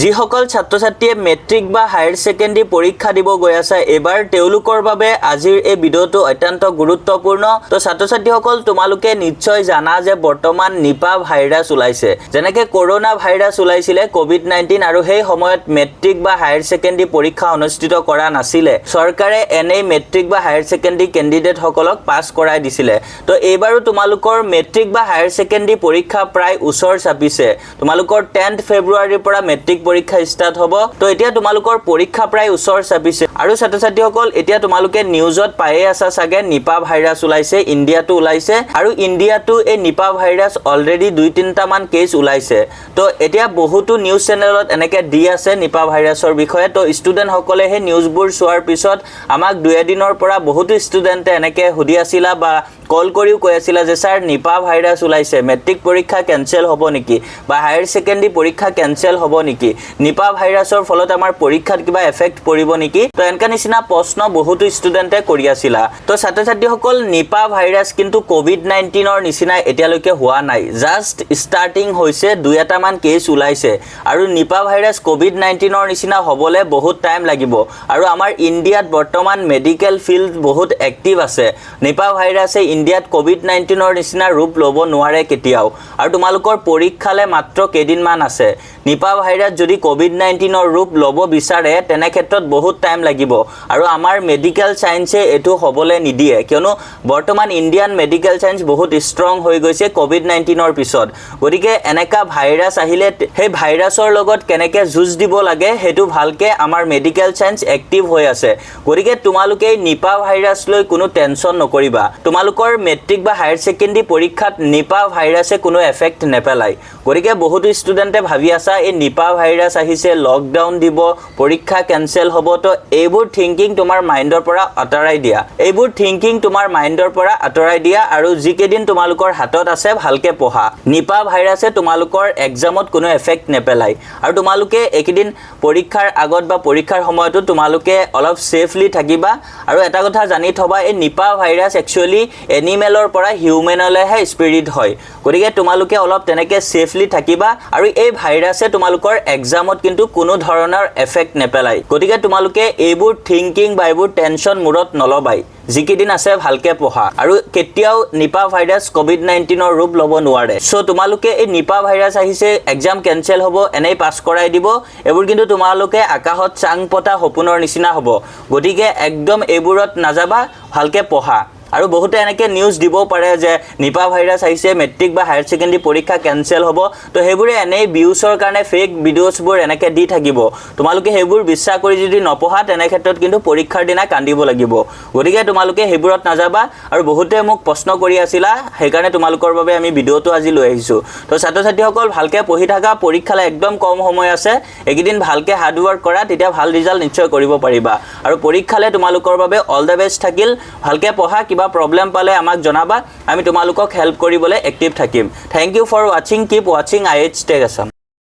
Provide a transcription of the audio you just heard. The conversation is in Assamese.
যিসকল ছাত্ৰ ছাত্ৰীয়ে মেট্ৰিক বা হায়াৰ সেকেন্ডাৰী পৰীক্ষা দিব গৈ আছে এবাৰ তেওঁলোকৰ বাবে আজিৰ এই ভিডিঅটো অত্যন্ত গুৰুত্বপূৰ্ণ। তো ছাত্ৰ ছাত্ৰীসকল তোমালোকে নিশ্চয় জানা যে বৰ্তমান নিপা ভাইৰাছ ওলাইছে, যেনেকৈ কৰোনা ভাইৰাছ ওলাইছিলে কোভিড-19 আৰু সেই সময়ত মেট্ৰিক বা হায়াৰ সেকেন্ডাৰী পৰীক্ষা অনুষ্ঠিত কৰা নাছিলে। চৰকাৰে এনেই মেট্ৰিক বা হায়াৰ সেকেন্ডাৰী কেণ্ডিডেট সকলক পাছ কৰাই দিছিলে। তো এইবাৰো তোমালোকৰ মেট্ৰিক বা হায়াৰ সেকেন্ডাৰী পৰীক্ষা প্ৰায় ওচৰ চাপিছে। তোমালোকৰ 10 ফেব্ৰুৱাৰীৰ পৰা মেট্ৰিক পৰীক্ষা স্টাৰ্ট হ'ব। তো এতিয়া তোমালোকৰ পৰীক্ষা প্ৰায় ওচৰ চাপিছে আৰু ছাত্ৰ ছাত্ৰীসকল এতিয়া তোমালোকে নিউজত পায়ে আছা চাগে নিপা ভাইৰাছ ওলাইছে, ইণ্ডিয়াটো ওলাইছে আৰু ইণ্ডিয়াটো এই নিপা ভাইৰাছ অলৰেডি 2-3টা মান কেছ ওলাইছে। তো এতিয়া বহুতো নিউজ চেনেলত এনেকে দি আছে নিপা ভাইৰাছৰ বিষয়ে। তো ষ্টুডেণ্টসকলে সেই নিউজবোৰ চোৱাৰ পিছত আমাক 2 দিনৰ পৰা বহুতো ষ্টুডেণ্টে এনেকে সুধি আছিলা বা কল কৰিও কৈ আছিলা যে স্যাৰ নিপা ভাইৰাছ ওলাইছে, মেট্ৰিক পৰীক্ষা কেনসেল হ'ব নেকি বা হায়াৰ সেকেন্ডাৰী পৰীক্ষা কেনসেল হ'ব নেকি, নিপা ভাইৰাছৰ ফলত আমাৰ পৰীক্ষাত কিবা এফেক্ট পৰিব নেকি। তো এনেকা নিচিনা প্ৰশ্ন বহুতো ষ্টুডেণ্টে কৰি আছিলা। তো ছাত্ৰ ছাত্ৰীসকল নিপা ভাইৰাছ কিন্তু কোভিড-19ৰ নিচিনা এতিয়ালৈকে হোৱা নাই, জাষ্ট ষ্টাৰ্টিং হৈছে, 2-এটা মান কেছ ওলাইছে আৰু নিপা ভাইৰাছ কোভিড-19ৰ নিচিনা হ'বলৈ বহুত টাইম লাগিব। আৰু আমাৰ ইণ্ডিয়াত বৰ্তমান মেডিকেল ফিল্ড বহুত এক্টিভ আছে। নিপা ভাইৰাছে ইণ্ডিয়াত কোভিড-19ৰ নিচিনা ৰূপ ল'ব নোৱাৰে কেতিয়াও। আৰু তোমালোকৰ পৰীক্ষালে মাত্ৰ কেইদিনমান আছে। নিপা ভাইৰাছ যদি কোভিড-19ৰ ৰূপ ল'ব বিচাৰে তেনে ক্ষেত্ৰত বহুত টাইম লাগিব আৰু আমাৰ মেডিকেল সায়েন্সে এটো হ'বলৈ নিদিয়ে, কিয়নো বৰ্তমান ইণ্ডিয়ান মেডিকেল সায়েন্স বহুত ষ্ট্ৰং হৈ গৈছে কোভিড-19ৰ পিছত। গতিকে এনেকা ভাইৰাছ আহিলে সেই ভাইৰাছৰ লগত কেনেকৈ যুঁজ দিব লাগে সেইটো ভালকে আমাৰ মেডিকেল সায়েন্স এক্টিভ হৈ আছে। গতিকে তোমালোকে নিপা ভাইৰাছ লৈ কোনো টেনচন নকৰিবা। তোমালোকৰ মেট্ৰিক বা হায়াৰ সেকেন্ডাৰী পৰীক্ষাত নিপা ভাইৰাছে কোনো এফেক্ট নেপেলায়। গতিকে বহুতো ষ্টুডেণ্টে ভাবি আছা এই নিপা ভাইৰাছ আহিছে, লকডাউন দিব, পৰীক্ষা কেনসেল হ'ব। তো এইবোৰ থিংকিং তোমাৰ মাইণ্ডৰ পৰা আঁতৰাই দিয়া, এইবোৰ থিংকিং তোমাৰ মাইণ্ডৰ পৰা আঁতৰাই দিয়া আৰু যিকেইদিন তোমালোকৰ হাতত আছে ভালকে পঢ়া। নিপা ভাইৰাছে তোমালোকৰ এক্সামত কোনো এফেক্ট নেপেলায় আৰু তোমালোকে এইকেইদিন পৰীক্ষাৰ আগত বা পৰীক্ষাৰ সময়তো তোমালোকে অলপ সেফলি থাকিবা। আৰু এটা কথা জানি থবা, এই নিপা ভাইৰাছ একচুৱেলি এনিমেলৰ পৰা হিউমেনলৈহে স্প্ৰেড হয়। গতিকে তোমালোকে অলপ তেনেকৈ সেফলি থাকিবা আৰু এই ভাইৰাছে তোমালোকৰ এক্সামত কিন্তু কোনো ধৰণৰ এফেক্ট নেপেলায়। গতিকে তোমালোকে এইবোৰ থিংকিং বা এইবোৰ টেনশ্যন মূৰত নলবাই, যিকেইদিন আছে ভালকে পঢ়া আৰু কেতিয়াও নিপা ভাইৰাছ কোভিড-19ৰ ৰূপ ল'ব নোৱাৰে। সো তোমালোকে এই নিপা ভাইৰাছ আহিছে, এক্সাম কেনসেল হ'ব, এনেই পাছ কৰাই দিব, এইবোৰ কিন্তু তোমালোকে আকাশত চাং পতা সপোনৰ নিচিনা হ'ব। গতিকে একদম এইবোৰত নাযাবা, ভালকে পঢ়া। আৰু বহুতে এনেকৈ নিউজ দিব পাৰে যে নিপা ভাইৰাছ আহিছে, মেট্ৰিক বা হায়াৰ সেকেন্ডাৰী পৰীক্ষা কেনসেল হ'ব। তো সেইবোৰে এনেই ভিউছৰ কাৰণে ফেক ভিডিঅ'ছবোৰ এনেকৈ দি থাকিব। তোমালোকে সেইবোৰ বিশ্বাস কৰি যদি নপঢ়া তেনে ক্ষেত্ৰত কিন্তু পৰীক্ষাৰ দিনা কান্দিব লাগিব। গতিকে তোমালোকে সেইবোৰত নাযাবা। আৰু বহুতে মোক প্ৰশ্ন কৰি আছিলা, সেইকাৰণে তোমালোকৰ বাবে আমি ভিডিঅ'টো আজি লৈ আহিছোঁ। তো ছাত্ৰ ছাত্ৰীসকল ভালকৈ পঢ়ি থাকা, পৰীক্ষালৈ একদম কম সময় আছে, এইকেইদিন ভালকৈ হাৰ্ড ৱৰ্ক কৰা, তেতিয়া ভাল ৰিজাল্ট নিশ্চয় কৰিব পাৰিবা। আৰু পৰীক্ষালৈ তোমালোকৰ বাবে অল দ্য বেষ্ট থাকিল। ভালকৈ পঢ়া, কিবা প্ৰব্লেম পালে আমাক জনাবা, আমি তোমালোকক হেল্প কৰিবলৈ এক্টিভ থাকিম। থ্যাংক ইউ ফৰ ৱাচিং, কিপ ৱাচিং IH Tech Assam।